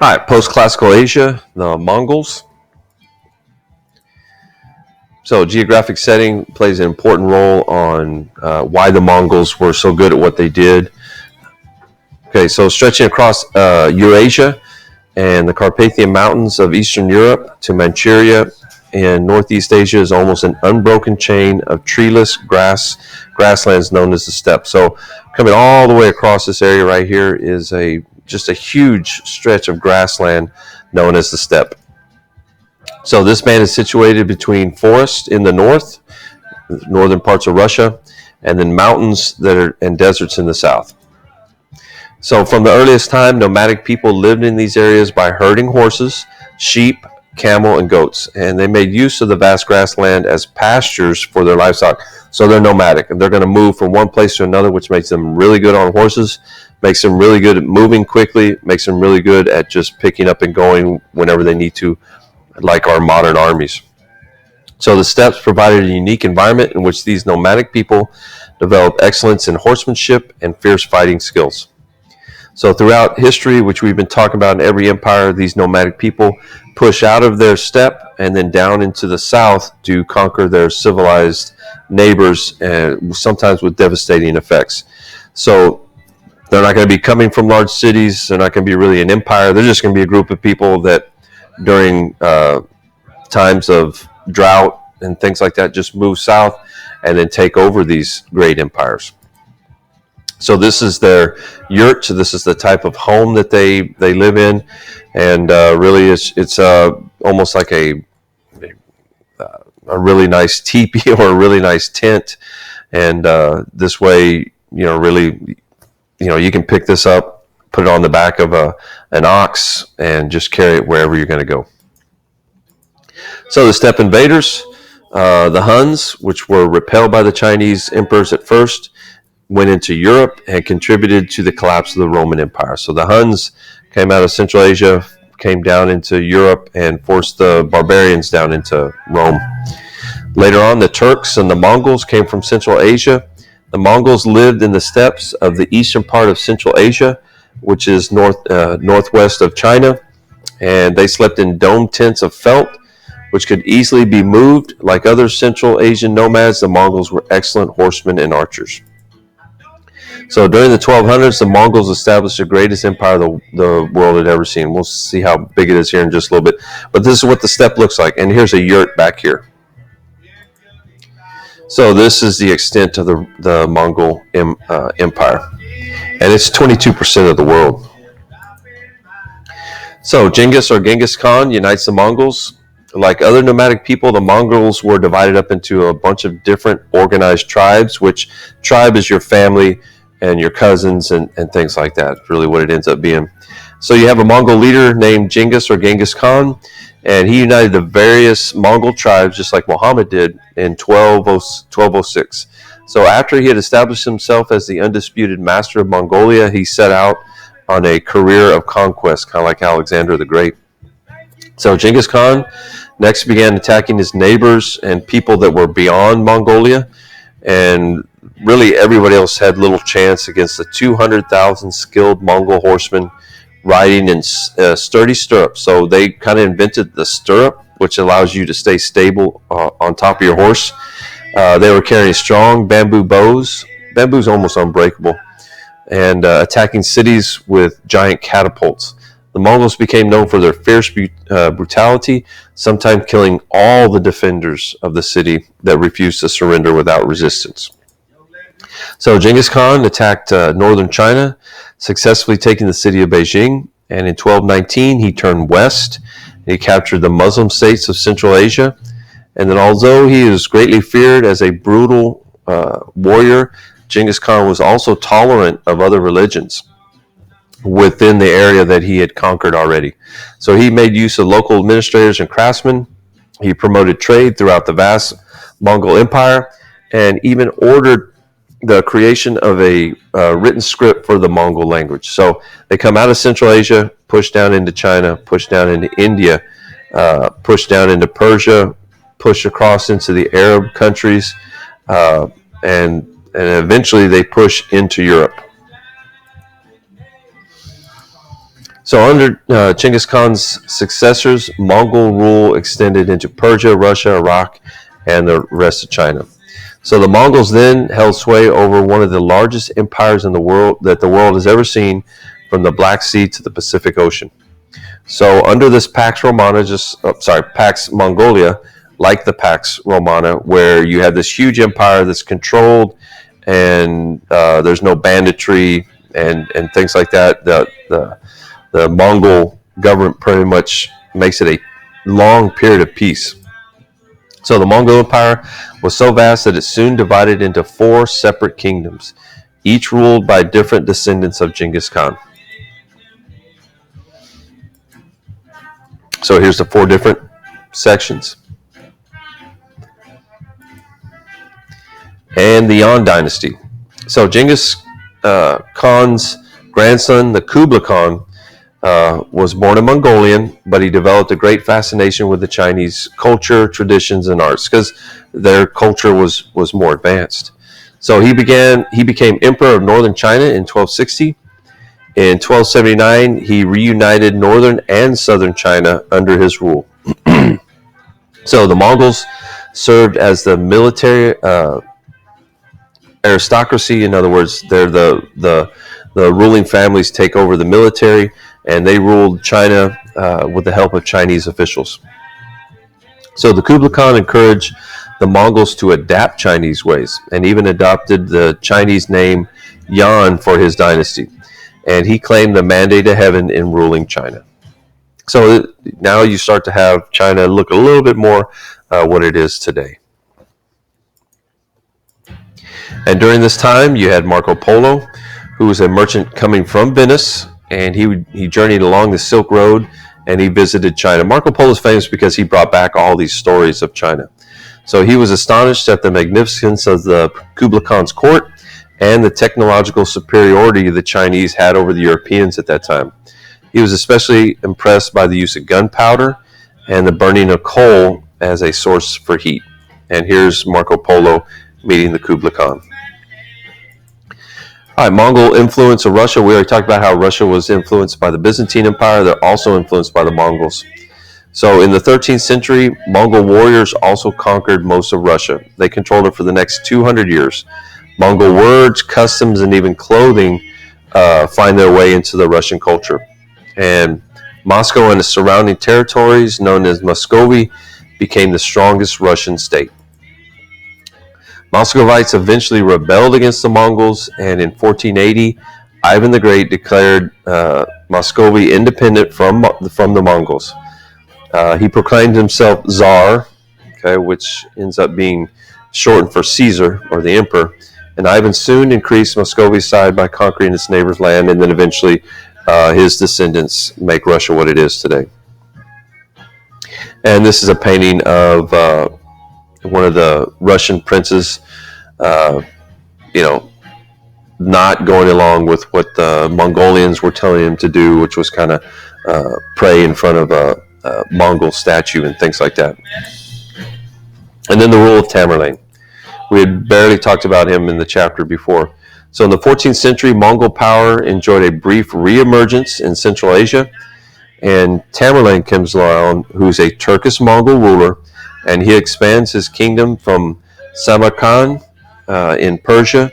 All right, post-classical Asia, the Mongols. So geographic setting plays an important role on why the Mongols were so good at what they did. Okay, so stretching across Eurasia and the Carpathian Mountains of Eastern Europe to Manchuria in Northeast Asia is almost an unbroken chain of treeless grasslands known as the steppe. So coming all the way across this area right here is just a huge stretch of grassland known as the steppe. So this band is situated between forests in the northern parts of Russia, and then mountains and deserts in the south. So from the earliest time, nomadic people lived in these areas by herding horses, sheep, camel, and goats, and they made use of the vast grassland as pastures for their livestock. So they're nomadic, and they're going to move from one place to another, which makes them really good on horses, makes them really good at moving quickly, makes them really good at just picking up and going whenever they need to, like our modern armies. So the steppes provided a unique environment in which these nomadic people developed excellence in horsemanship and fierce fighting skills. So throughout history, which we've been talking about in every empire, these nomadic people push out of their steppe and then down into the south to conquer their civilized neighbors, sometimes with devastating effects. So they're not going to be coming from large cities. They're not going to be really an empire. They're just going to be a group of people that during times of drought and things like that just move south and then take over these great empires. So this is their yurt. So this is the type of home that they live in, and really it's almost like a really nice teepee or a really nice tent. And this way, really, you can pick this up, put it on the back of an ox, and just carry it wherever you're going to go. So the steppe invaders, the Huns, which were repelled by the Chinese emperors at first, went into Europe and contributed to the collapse of the Roman Empire. So the Huns came out of Central Asia, came down into Europe, and forced the barbarians down into Rome. Later on, the Turks and the Mongols came from Central Asia. The Mongols lived in the steppes of the eastern part of Central Asia, which is northwest of China, and they slept in domed tents of felt, which could easily be moved. Like other Central Asian nomads, the Mongols were excellent horsemen and archers. So during the 1200s, the Mongols established the greatest empire the world had ever seen. We'll see how big it is here in just a little bit. But this is what the steppe looks like. And here's a yurt back here. So this is the extent of the Mongol empire. And it's 22% of the world. So Genghis Khan unites the Mongols. Like other nomadic people, the Mongols were divided up into a bunch of different organized tribes, which tribe is your family and your cousins and things like that, really what it ends up being. So you have a Mongol leader named Genghis Khan, and he united the various Mongol tribes just like Muhammad did in 1206. So after he had established himself as the undisputed master of Mongolia, he set out on a career of conquest, kind of like Alexander the Great. So Genghis Khan next began attacking his neighbors and people that were beyond Mongolia, and really everybody else had little chance against the 200,000 skilled Mongol horsemen riding in sturdy stirrups. So they kind of invented the stirrup, which allows you to stay stable on top of your horse. They were carrying strong bamboo bows. Bamboo's almost unbreakable. And attacking cities with giant catapults. The Mongols became known for their fierce brutality, sometimes killing all the defenders of the city that refused to surrender without resistance. So Genghis Khan attacked northern China, successfully taking the city of Beijing, and in 1219 he turned west and he captured the Muslim states of Central Asia. And then although he is greatly feared as a brutal warrior, Genghis Khan was also tolerant of other religions within the area that he had conquered already. So he made use of local administrators and craftsmen. He promoted trade throughout the vast Mongol Empire and even ordered the creation of a written script for the Mongol language. So they come out of Central Asia, push down into China, push down into India, push down into Persia, push across into the Arab countries, and eventually they push into Europe. So under Genghis Khan's successors, Mongol rule extended into Persia, Russia, Iraq, and the rest of China. So the Mongols then held sway over one of the largest empires in the world that the world has ever seen, from the Black Sea to the Pacific Ocean. So under this Pax Romana, Pax Mongolia, like the Pax Romana, where you have this huge empire that's controlled, and there's no banditry and things like that. The Mongol government pretty much makes it a long period of peace. So the Mongol Empire was so vast that it soon divided into 4 separate kingdoms, each ruled by different descendants of Genghis Khan. So here's the 4 different sections. And the Yuan dynasty. So Genghis Khan's grandson, the Kublai Khan, was born a Mongolian, but he developed a great fascination with the Chinese culture, traditions, and arts because their culture was more advanced. So he became emperor of northern China in 1260. In 1279, he reunited northern and southern China under his rule. So the Mongols served as the military aristocracy. In other words, they're the ruling families take over the military, and they ruled China with the help of Chinese officials. So the Kublai Khan encouraged the Mongols to adapt Chinese ways, and even adopted the Chinese name Yan for his dynasty. And he claimed the mandate of heaven in ruling China. So now you start to have China look a little bit more what it is today. And during this time, you had Marco Polo, who was a merchant coming from Venice, and he journeyed along the Silk Road, and he visited China. Marco Polo is famous because he brought back all these stories of China. So he was astonished at the magnificence of the Kublai Khan's court and the technological superiority the Chinese had over the Europeans at that time. He was especially impressed by the use of gunpowder and the burning of coal as a source for heat. And here's Marco Polo meeting the Kublai Khan. All right, Mongol influence of Russia. We already talked about how Russia was influenced by the Byzantine Empire. They're also influenced by the Mongols. So in the 13th century, Mongol warriors also conquered most of Russia. They controlled it for the next 200 years. Mongol words, customs, and even clothing find their way into the Russian culture. And Moscow and the surrounding territories, known as Muscovy, became the strongest Russian state. Muscovites eventually rebelled against the Mongols, and in 1480, Ivan the Great declared Muscovy independent from the Mongols. He proclaimed himself Tsar, which ends up being shortened for Caesar, or the emperor. And Ivan soon increased Muscovy's side by conquering its neighbor's land, and then eventually his descendants make Russia what it is today. And this is a painting of one of the Russian princes, not going along with what the Mongolians were telling him to do, which was kind of pray in front of a Mongol statue and things like that. And then the rule of Tamerlane. We had barely talked about him in the chapter before. So in the 14th century, Mongol power enjoyed a brief re-emergence in Central Asia, and Tamerlane comes along, who's a Turkish Mongol ruler, and he expands his kingdom from Samarkand in Persia,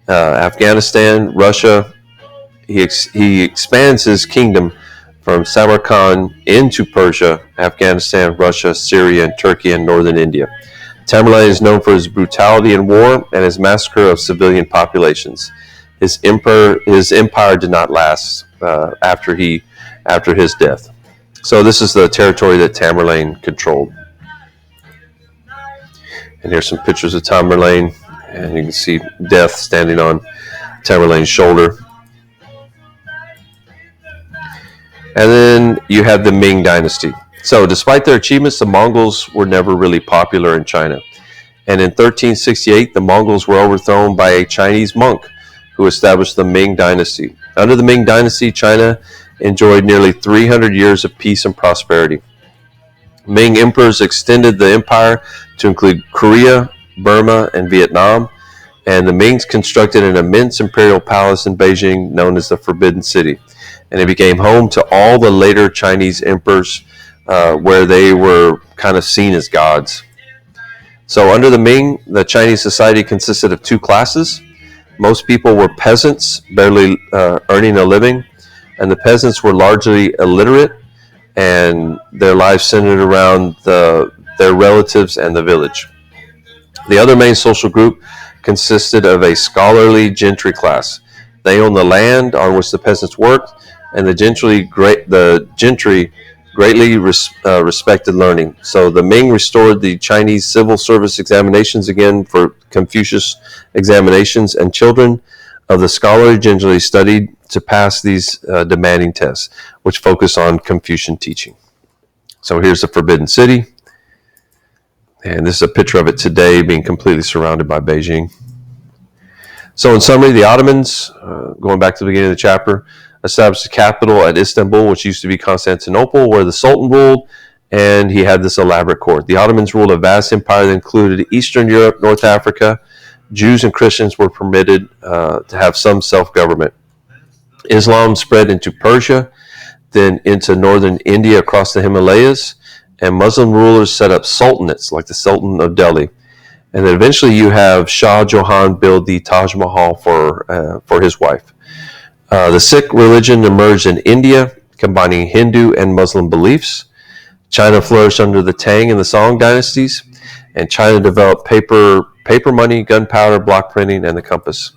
Afghanistan, Russia. He expands his kingdom from Samarkand into Persia, Afghanistan, Russia, Syria, and Turkey, and northern India. Tamerlane is known for his brutality in war and his massacre of civilian populations. His empire did not last after his death. So this is the territory that Tamerlane controlled. And here's some pictures of Tamerlane, and you can see Death standing on Tamerlane's shoulder. And then you have the Ming Dynasty. So despite their achievements, the Mongols were never really popular in China. And in 1368, the Mongols were overthrown by a Chinese monk who established the Ming Dynasty. Under the Ming Dynasty, China enjoyed nearly 300 years of peace and prosperity. Ming emperors extended the empire to include Korea, Burma, and Vietnam, and the Mings constructed an immense imperial palace in Beijing known as the Forbidden City. and it became home to all the later Chinese emperors, where they were kind of seen as gods. So under the Ming, the Chinese society consisted of two classes. Most people were peasants, barely earning a living, and the peasants were largely illiterate, and their lives centered around their relatives and the village. The other main social group consisted of a scholarly gentry class. They owned the land on which the peasants worked, and the gentry greatly respected learning. So the Ming restored the Chinese civil service examinations again for Confucius examinations, and children of the scholarly gentry studied to pass these demanding tests, which focus on Confucian teaching. So here's the Forbidden City. And this is a picture of it today, being completely surrounded by Beijing. So in summary, the Ottomans, going back to the beginning of the chapter, established a capital at Istanbul, which used to be Constantinople, where the Sultan ruled, and he had this elaborate court. The Ottomans ruled a vast empire that included Eastern Europe, North Africa. Jews and Christians were permitted to have some self-government. Islam spread into Persia, then into northern India across the Himalayas, and Muslim rulers set up sultanates like the Sultan of Delhi. And then eventually you have Shah Jahan build the Taj Mahal for his wife. The Sikh religion emerged in India, combining Hindu and Muslim beliefs. China flourished under the Tang and the Song dynasties, and China developed paper money, gunpowder, block printing, and the compass.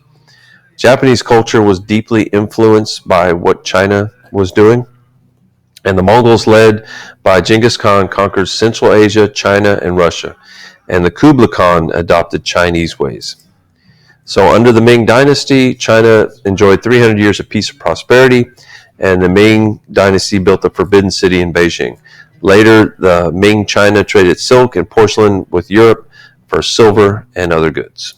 Japanese culture was deeply influenced by what China was doing, and the Mongols, led by Genghis Khan, conquered Central Asia, China, and Russia, and the Kublai Khan adopted Chinese ways. So under the Ming Dynasty, China enjoyed 300 years of peace and prosperity, and the Ming Dynasty built the Forbidden City in Beijing. Later, the Ming China traded silk and porcelain with Europe for silver and other goods.